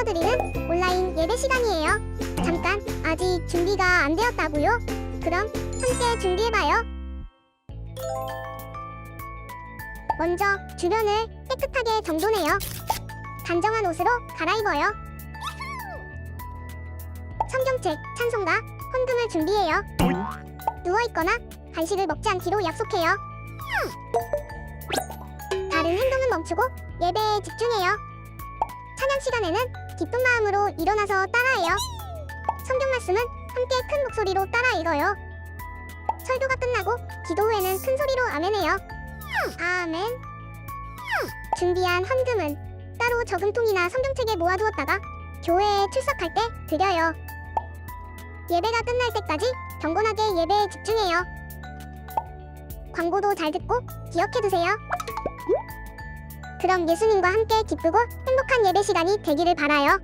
교회에서 드리는 온라인 예배 시간이에요. 잠깐, 아직 준비가 안 되었다고요? 그럼 함께 준비해봐요. 먼저 주변을 깨끗하게 정돈해요. 단정한 옷으로 갈아입어요. 성경책, 찬송가, 헌금을 준비해요. 누워있거나 간식을 먹지 않기로 약속해요. 다른 행동은 멈추고 예배에 집중해요. 찬양 시간에는 기쁜 마음으로 일어나서 따라해요. 성경 말씀은 함께 큰 목소리로 따라 읽어요. 설교가 끝나고 기도 후에는 큰 소리로 아멘해요. 아멘. 준비한 헌금은 따로 저금통이나 성경책에 모아두었다가 교회에 출석할 때 드려요. 예배가 끝날 때까지 경건하게 예배에 집중해요. 광고도 잘 듣고 기억해두세요. 그럼 예수님과 함께 기쁘고 행복한 예배 시간이 되기를 바라요.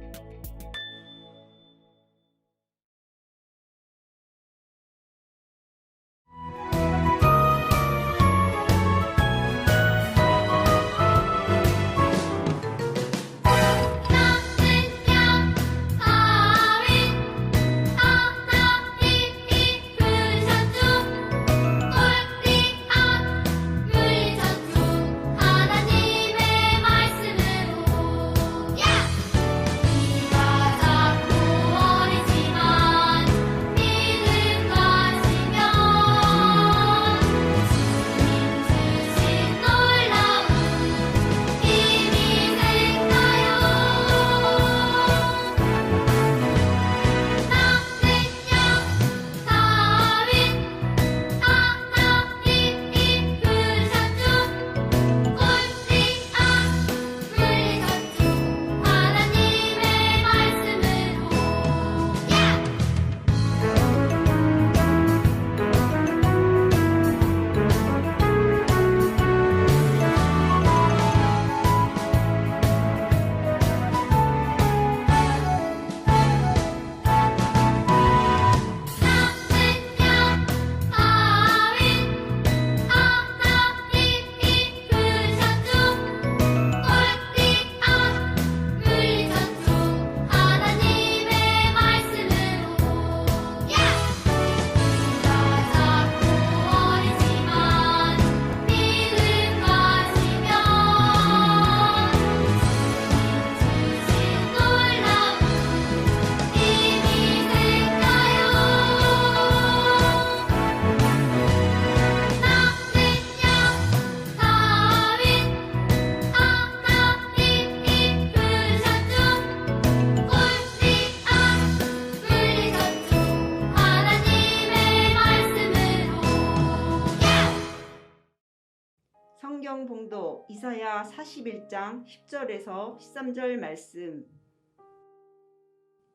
성경 봉독 이사야 41장 10절에서 13절 말씀.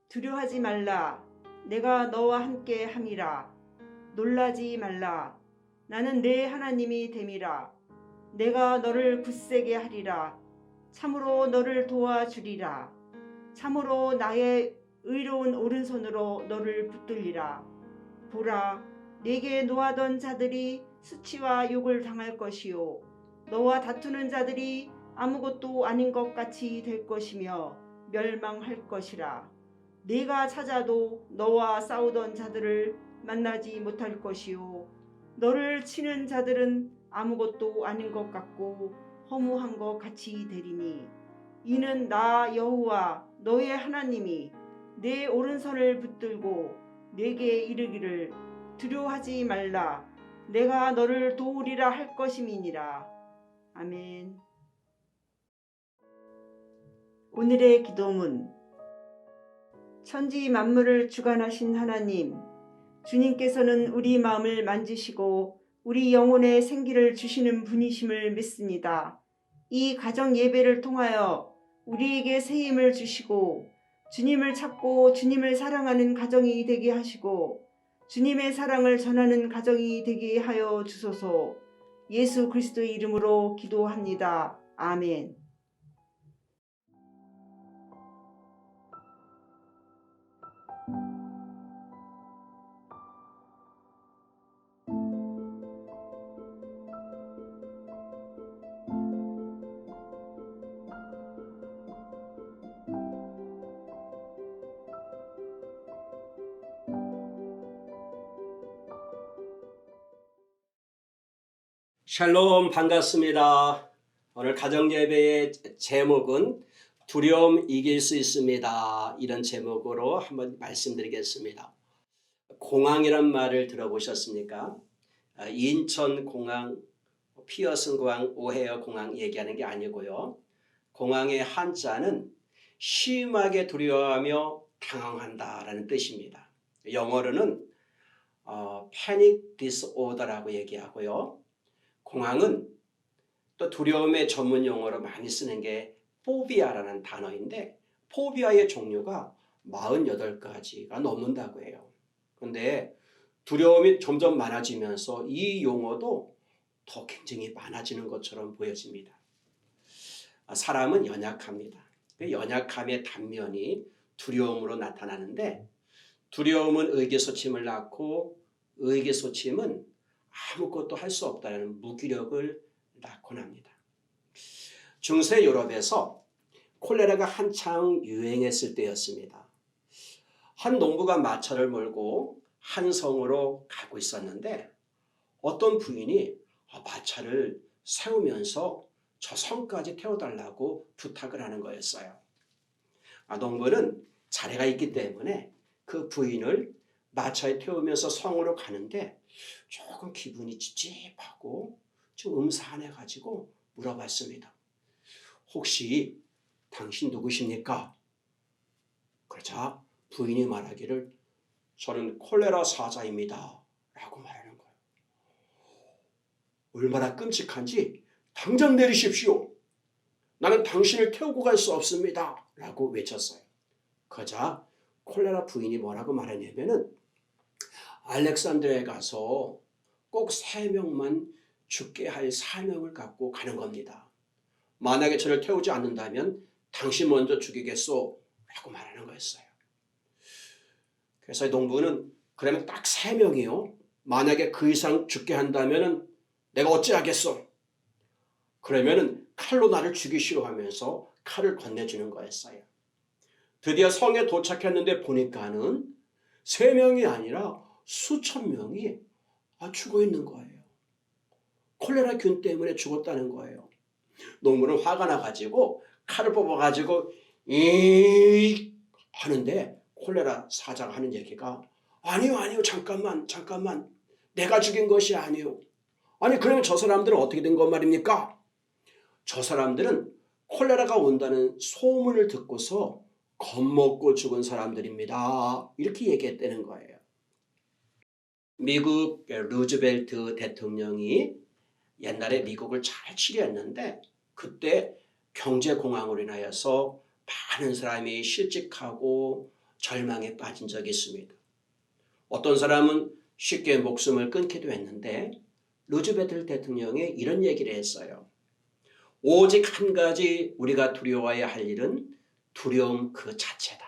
두려워하지 말라. 내가 너와 함께 함이라. 놀라지 말라. 나는 내 하나님이 됨이라. 내가 너를 굳세게 하리라. 참으로 너를 도와주리라. 참으로 나의 의로운 오른손으로 너를 붙들리라. 보라, 내게 노하던 자들이 수치와 욕을 당할 것이요 너와 다투는 자들이 아무것도 아닌 것 같이 될 것이며 멸망할 것이라. 네가 찾아도 너와 싸우던 자들을 만나지 못할 것이요 너를 치는 자들은 아무것도 아닌 것 같고 허무한 것 같이 되리니 이는 나 여호와 너의 하나님이 내 오른손을 붙들고 내게 이르기를 두려워하지 말라. 내가 너를 도우리라 할 것임이니라. 아멘. 오늘의 기도문. 천지 만물을 주관하신 하나님, 주님께서는 우리 마음을 만지시고 우리 영혼에 생기를 주시는 분이심을 믿습니다. 이 가정 예배를 통하여 우리에게 새 힘을 주시고 주님을 찾고 주님을 사랑하는 가정이 되게 하시고 주님의 사랑을 전하는 가정이 되게 하여 주소서. 예수 그리스도의 이름으로 기도합니다. 아멘. 샬롬 반갑습니다. 오늘 가정예배의 제목은 두려움 이길 수 있습니다. 이런 제목으로 한번 말씀드리겠습니다. 공항이란 말을 들어보셨습니까? 인천공항, 피어슨공항, 오헤어 공항 얘기하는 게 아니고요. 공항의 한자는 심하게 두려워하며 당황한다라는 뜻입니다. 영어로는 panic disorder라고 얘기하고요. 공항은 또 두려움의 전문 용어로 많이 쓰는 게 포비아라는 단어인데 포비아의 종류가 48가지가 넘는다고 해요. 그런데 두려움이 점점 많아지면서 이 용어도 더 굉장히 많아지는 것처럼 보여집니다. 사람은 연약합니다. 그 연약함의 단면이 두려움으로 나타나는데 두려움은 의기소침을 낳고 의기소침은 아무것도 할 수 없다는 무기력을 낳곤 합니다. 중세 유럽에서 콜레라가 한창 유행했을 때였습니다. 한 농부가 마차를 몰고 한 성으로 가고 있었는데 어떤 부인이 마차를 세우면서 저 성까지 태워달라고 부탁을 하는 거였어요. 농부는 자리가 있기 때문에 그 부인을 마차에 태우면서 성으로 가는데 조금 기분이 찝찝하고 좀 음산해가지고 물어봤습니다. 혹시 당신 누구십니까? 그러자 부인이 말하기를 저는 콜레라 사자입니다 라고 말하는 거예요. 얼마나 끔찍한지 당장 내리십시오. 나는 당신을 태우고 갈 수 없습니다 라고 외쳤어요. 그러자 콜레라 부인이 뭐라고 말했냐면은 알렉산드리아에 가서 꼭 3명만 죽게 할 사명을 갖고 가는 겁니다. 만약에 저를 태우지 않는다면 당신 먼저 죽이겠소 라고 말하는 거였어요. 그래서 농부는 그러면 딱 3명이요. 만약에 그 이상 죽게 한다면 내가 어찌하겠소. 그러면은 칼로 나를 죽이시오 하면서 칼을 건네주는 거였어요. 드디어 성에 도착했는데 보니까는 3명이 아니라 수천 명이 죽어 있는 거예요. 콜레라균 때문에 죽었다는 거예요. 농부는 화가 나가지고 칼을 뽑아가지고 이 하는데 콜레라 사자가 하는 얘기가 아니요 잠깐만 내가 죽인 것이 아니요. 아니 그러면 저 사람들은 어떻게 된 것 말입니까? 저 사람들은 콜레라가 온다는 소문을 듣고서 겁먹고 죽은 사람들입니다. 이렇게 얘기했다는 거예요. 미국 루즈벨트 대통령이 옛날에 미국을 잘 치료했는데 그때 경제공황으로 인하여서 많은 사람이 실직하고 절망에 빠진 적이 있습니다. 어떤 사람은 쉽게 목숨을 끊기도 했는데 루즈벨트 대통령이 이런 얘기를 했어요. 오직 한 가지 우리가 두려워해야 할 일은 두려움 그 자체다.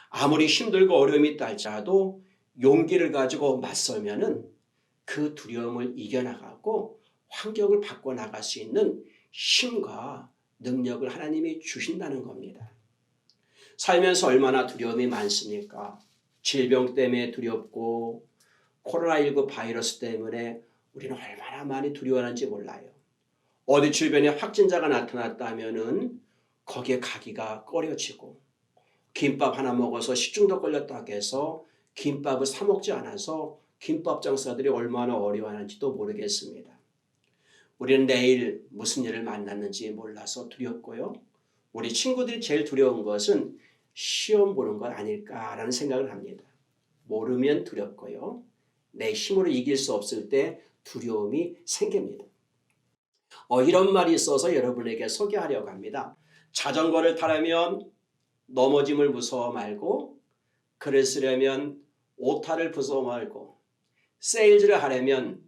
아무리 힘들고 어려움이 있다 할지라도 용기를 가지고 맞서면은 그 두려움을 이겨나가고 환경을 바꿔나갈 수 있는 힘과 능력을 하나님이 주신다는 겁니다. 살면서 얼마나 두려움이 많습니까? 질병 때문에 두렵고 코로나19 바이러스 때문에 우리는 얼마나 많이 두려워하는지 몰라요. 어디 주변에 확진자가 나타났다면은 거기에 가기가 꺼려지고 김밥 하나 먹어서 식중독 걸렸다고 해서 김밥을 사 먹지 않아서 김밥 장사들이 얼마나 어려워하는지도 모르겠습니다. 우리는 내일 무슨 일을 만났는지 몰라서 두렵고요. 우리 친구들이 제일 두려운 것은 시험 보는 것 아닐까라는 생각을 합니다. 모르면 두렵고요. 내 힘으로 이길 수 없을 때 두려움이 생깁니다. 이런 말이 있어서 여러분에게 소개하려고 합니다. 자전거를 타려면 넘어짐을 무서워 말고, 글을 쓰려면 오타를 무서워 말고, 세일즈를 하려면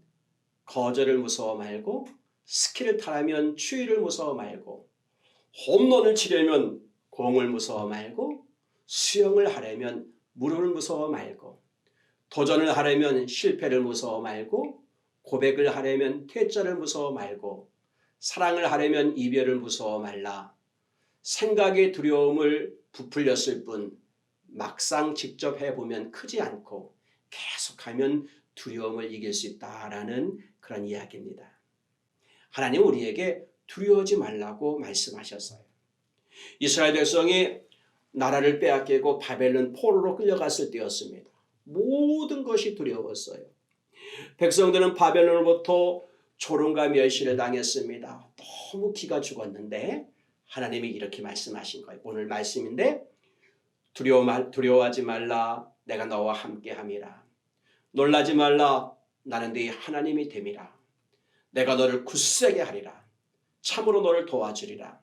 거절을 무서워 말고, 스키를 타려면 추위를 무서워 말고, 홈런을 치려면 공을 무서워 말고, 수영을 하려면 물을 무서워 말고, 도전을 하려면 실패를 무서워 말고, 고백을 하려면 퇴짜를 무서워 말고, 사랑을 하려면 이별을 무서워 말라. 생각의 두려움을 부풀렸을 뿐 막상 직접 해보면 크지 않고 계속하면 두려움을 이길 수 있다라는 그런 이야기입니다. 하나님 우리에게 두려워하지 말라고 말씀하셨어요. 이스라엘 백성이 나라를 빼앗기고 바벨론 포로로 끌려갔을 때였습니다. 모든 것이 두려웠어요. 백성들은 바벨론으로부터 조롱과 멸시를 당했습니다. 너무 기가 죽었는데 하나님이 이렇게 말씀하신 거예요. 오늘 말씀인데 두려워하지 말라. 내가 너와 함께함이라. 놀라지 말라. 나는 네 하나님이 됨이라. 내가 너를 굳세게 하리라. 참으로 너를 도와주리라.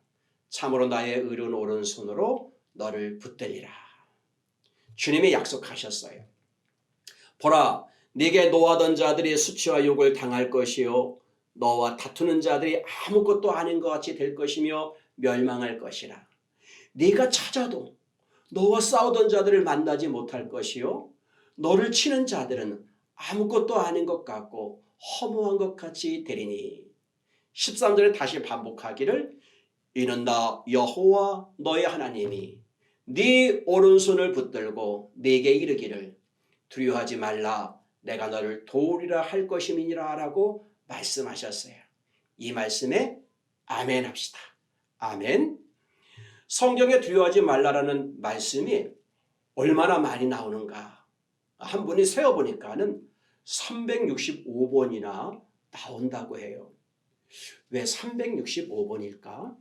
참으로 나의 의로운 오른손으로 너를 붙들리라. 주님이 약속하셨어요. 보라, 네게 노하던 자들이 수치와 욕을 당할 것이요 너와 다투는 자들이 아무것도 아닌 것 같이 될 것이며 멸망할 것이라. 네가 찾아도 너와 싸우던 자들을 만나지 못할 것이요 너를 치는 자들은 아무것도 아닌 것 같고 허무한 것 같이 되리니. 13절에 다시 반복하기를 이는 나 여호와 너의 하나님이 네 오른손을 붙들고 네게 이르기를 두려워하지 말라. 내가 너를 도우리라 할 것임이니라 라고 말씀하셨어요. 이 말씀에 아멘 합시다. 아멘. 성경에 두려워하지 말라라는 말씀이 얼마나 많이 나오는가. 한 분이 세어보니까는 365번이나 나온다고 해요. 왜 365번일까?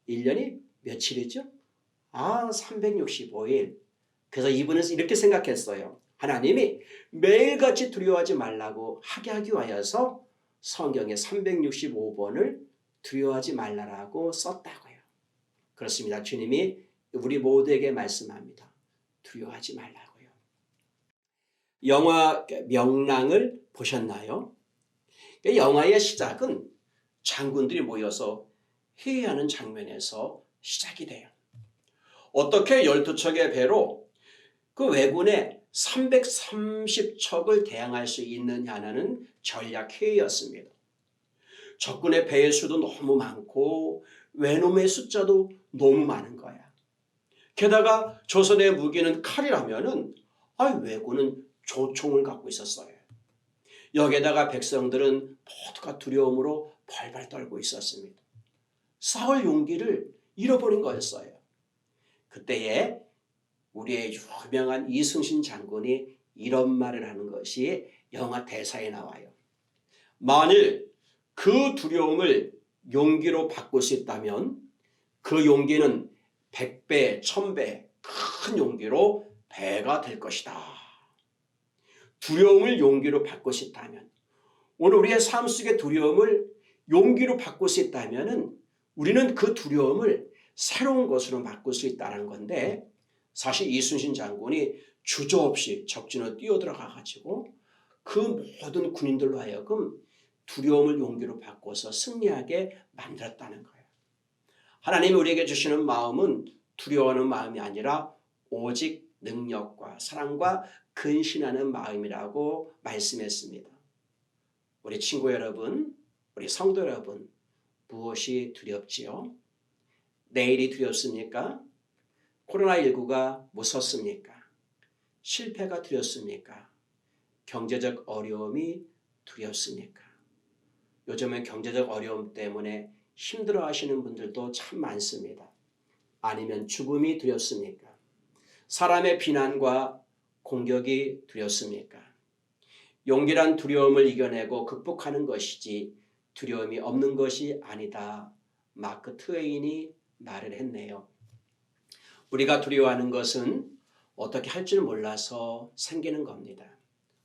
1년이 며칠이죠? 365일. 그래서 이분은 이렇게 생각했어요. 하나님이 매일같이 두려워하지 말라고 하게 하기 위하여서 성경에 365번을 두려워하지 말라라고 썼다고요. 그렇습니다. 주님이 우리 모두에게 말씀합니다. 두려워하지 말라고요. 영화 명랑을 보셨나요? 영화의 시작은 장군들이 모여서 회의하는 장면에서 시작이 돼요. 어떻게 12척의 배로 그 왜군의 330척을 대항할 수 있느냐는 전략 회의였습니다. 적군의 배의 수도 너무 많고 외놈의 숫자도 너무 많은 거야. 게다가 조선의 무기는 칼이라면은 왜군은 조총을 갖고 있었어요. 여기에다가 백성들은 모두가 두려움으로 벌벌 떨고 있었습니다. 싸울 용기를 잃어버린 거였어요. 그때에 우리의 유명한 이순신 장군이 이런 말을 하는 것이 영화 대사에 나와요. 만일 그 두려움을 용기로 바꿀 수 있다면 그 용기는 100배, 1000배 큰 용기로 배가 될 것이다. 두려움을 용기로 바꿀 수 있다면, 오늘 우리의 삶 속의 두려움을 용기로 바꿀 수 있다면 우리는 그 두려움을 새로운 것으로 바꿀 수 있다는 건데, 사실 이순신 장군이 주저없이 적진으로 뛰어들어가 가지고 그 모든 군인들로 하여금 두려움을 용기로 바꿔서 승리하게 만들었다는 거예요. 하나님이 우리에게 주시는 마음은 두려워하는 마음이 아니라 오직 능력과 사랑과 근신하는 마음이라고 말씀했습니다. 우리 친구 여러분, 우리 성도 여러분, 무엇이 두렵지요? 내일이 두렵습니까? 코로나19가 무섭습니까? 실패가 두렵습니까? 경제적 어려움이 두렵습니까? 요즘은 경제적 어려움 때문에 힘들어 하시는 분들도 참 많습니다. 아니면 죽음이 두렵습니까? 사람의 비난과 공격이 두렵습니까? 용기란 두려움을 이겨내고 극복하는 것이지 두려움이 없는 것이 아니다. 마크 트웨인이 말을 했네요. 우리가 두려워하는 것은 어떻게 할 줄 몰라서 생기는 겁니다.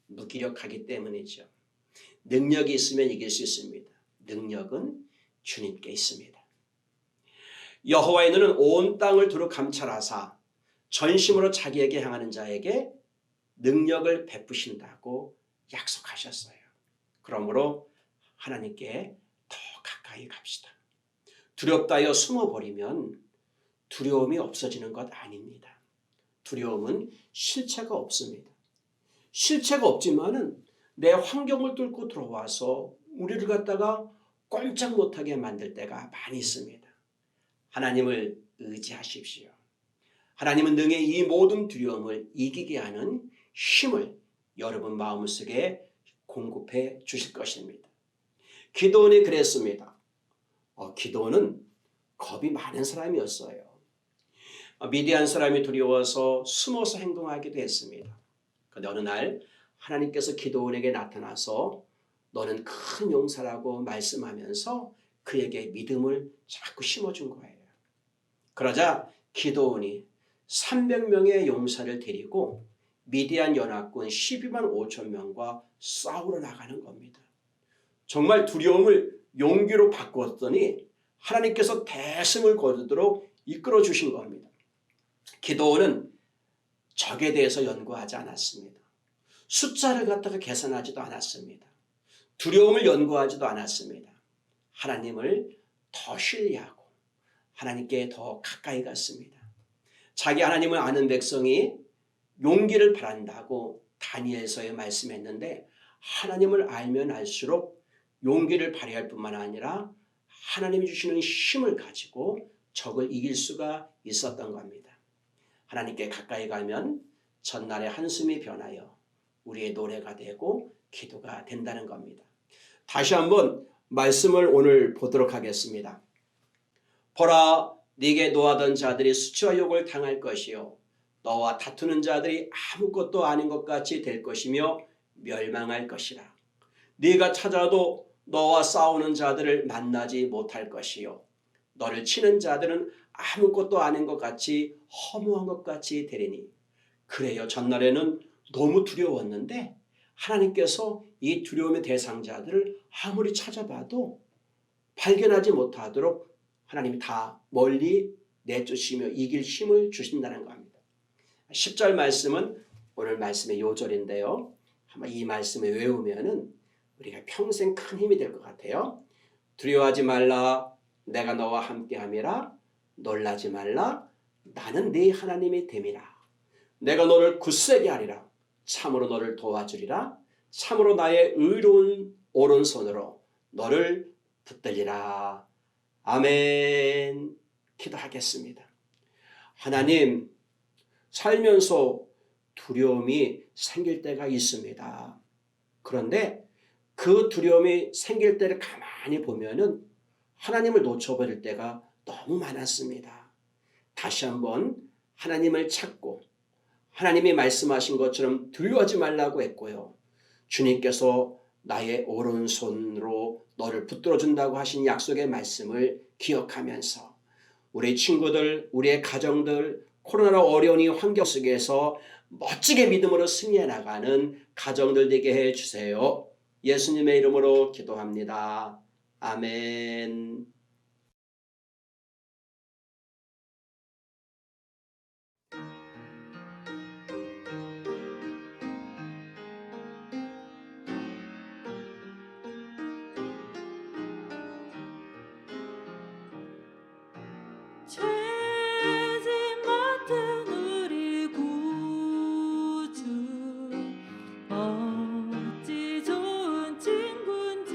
무기력하기 때문이죠. 능력이 있으면 이길 수 있습니다. 능력은 주님께 있습니다. 여호와의 눈은 온 땅을 두루 감찰하사 전심으로 자기에게 향하는 자에게 능력을 베푸신다고 약속하셨어요. 그러므로 하나님께 더 가까이 갑시다. 두렵다 하여 숨어버리면 두려움이 없어지는 것 아닙니다. 두려움은 실체가 없습니다. 실체가 없지만은 내 환경을 뚫고 들어와서 우리를 갖다가 꼼짝 못하게 만들 때가 많이 있습니다. 하나님을 의지하십시오. 하나님은 능히 이 모든 두려움을 이기게 하는 힘을 여러분 마음속에 공급해 주실 것입니다. 기드온이 그랬습니다. 기드온은 겁이 많은 사람이었어요. 미디안 사람이 두려워서 숨어서 행동하기도 했습니다. 그런데 어느 날 하나님께서 기드온에게 나타나서 너는 큰 용사라고 말씀하면서 그에게 믿음을 자꾸 심어준 거예요. 그러자 기드온이 300명의 용사를 데리고 미디안 연합군 12만 5천 명과 싸우러 나가는 겁니다. 정말 두려움을 용기로 바꾸었더니 하나님께서 대승을 거두도록 이끌어 주신 겁니다. 기드온은 적에 대해서 연구하지 않았습니다. 숫자를 갖다가 계산하지도 않았습니다. 두려움을 연구하지도 않았습니다. 하나님을 더 신뢰하고 하나님께 더 가까이 갔습니다. 자기 하나님을 아는 백성이 용기를 바란다고 다니엘서에 말씀했는데 하나님을 알면 알수록 용기를 발휘할 뿐만 아니라 하나님이 주시는 힘을 가지고 적을 이길 수가 있었던 겁니다. 하나님께 가까이 가면 전날의 한숨이 변하여 우리의 노래가 되고 기도가 된다는 겁니다. 다시 한번 말씀을 오늘 보도록 하겠습니다. 보라, 네게 노하던 자들이 수치와 욕을 당할 것이요 너와 다투는 자들이 아무것도 아닌 것 같이 될 것이며 멸망할 것이라. 네가 찾아도 너와 싸우는 자들을 만나지 못할 것이요 너를 치는 자들은 아무것도 아닌 것 같이 허무한 것 같이 되리니. 그래요, 전날에는 너무 두려웠는데 하나님께서 이 두려움의 대상자들을 아무리 찾아봐도 발견하지 못하도록 하나님이 다 멀리 내쫓으며 이길 힘을 주신다는 겁니다. 10절 말씀은 오늘 말씀의 요절인데요. 한번 이 말씀을 외우면은 우리가 평생 큰 힘이 될 것 같아요. 두려워하지 말라, 내가 너와 함께함이라. 놀라지 말라, 나는 네 하나님이 됨이라. 내가 너를 굳세게 하리라. 참으로 너를 도와주리라. 참으로 나의 의로운 오른손으로 너를 붙들리라. 아멘. 기도하겠습니다. 하나님, 살면서 두려움이 생길 때가 있습니다. 그런데 그 두려움이 생길 때를 가만히 보면은 하나님을 놓쳐버릴 때가 너무 많았습니다. 다시 한번 하나님을 찾고 하나님이 말씀하신 것처럼 두려워하지 말라고 했고요. 주님께서 나의 오른손으로 너를 붙들어준다고 하신 약속의 말씀을 기억하면서 우리 친구들, 우리의 가정들, 코로나로 어려운 이 환경 속에서 멋지게 믿음으로 승리해 나가는 가정들 되게 해주세요. 예수님의 이름으로 기도합니다. 아멘. 죄짐 맡은 우리 구주 어찌 좋은 친구인지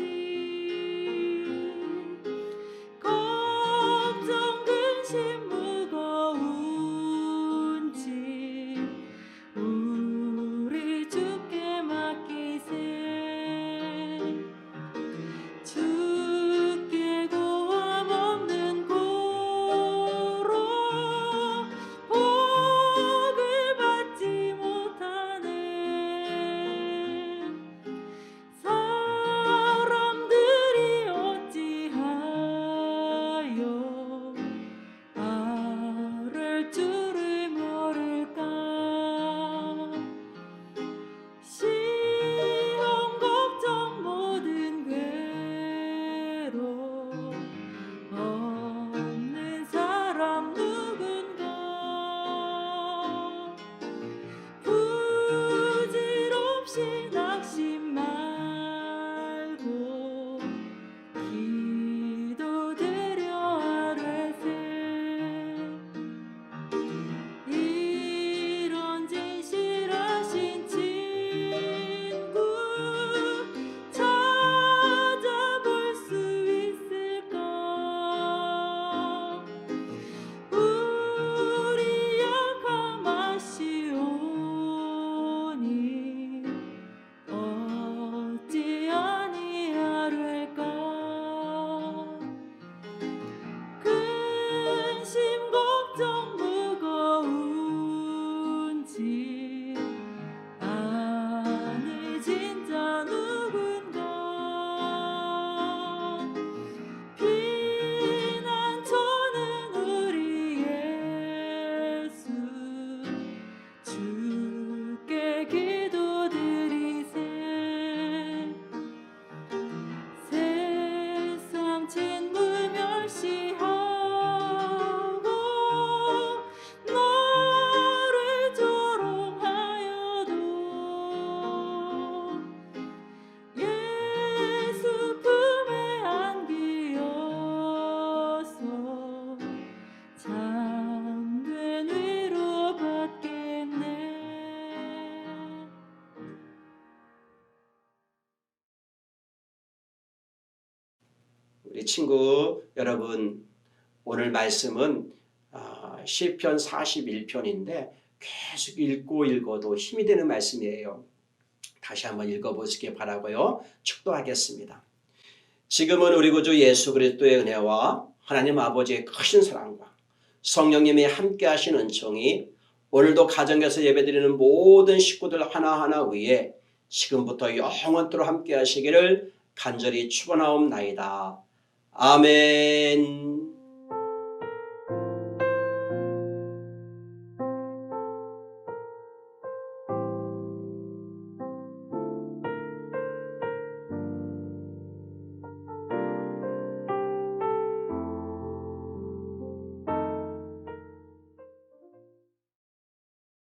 우리 친구 여러분, 오늘 말씀은 시편 41편인데 계속 읽어도 힘이 되는 말씀이에요. 다시 한번 읽어보시기 바라고요. 축도하겠습니다. 지금은 우리 구주 예수 그리스도의 은혜와 하나님 아버지의 크신 사랑과 성령님이 함께 하신 은총이 오늘도 가정에서 예배드리는 모든 식구들 하나하나 위에 지금부터 영원토록 함께 하시기를 간절히 축원하옵나이다. 아멘.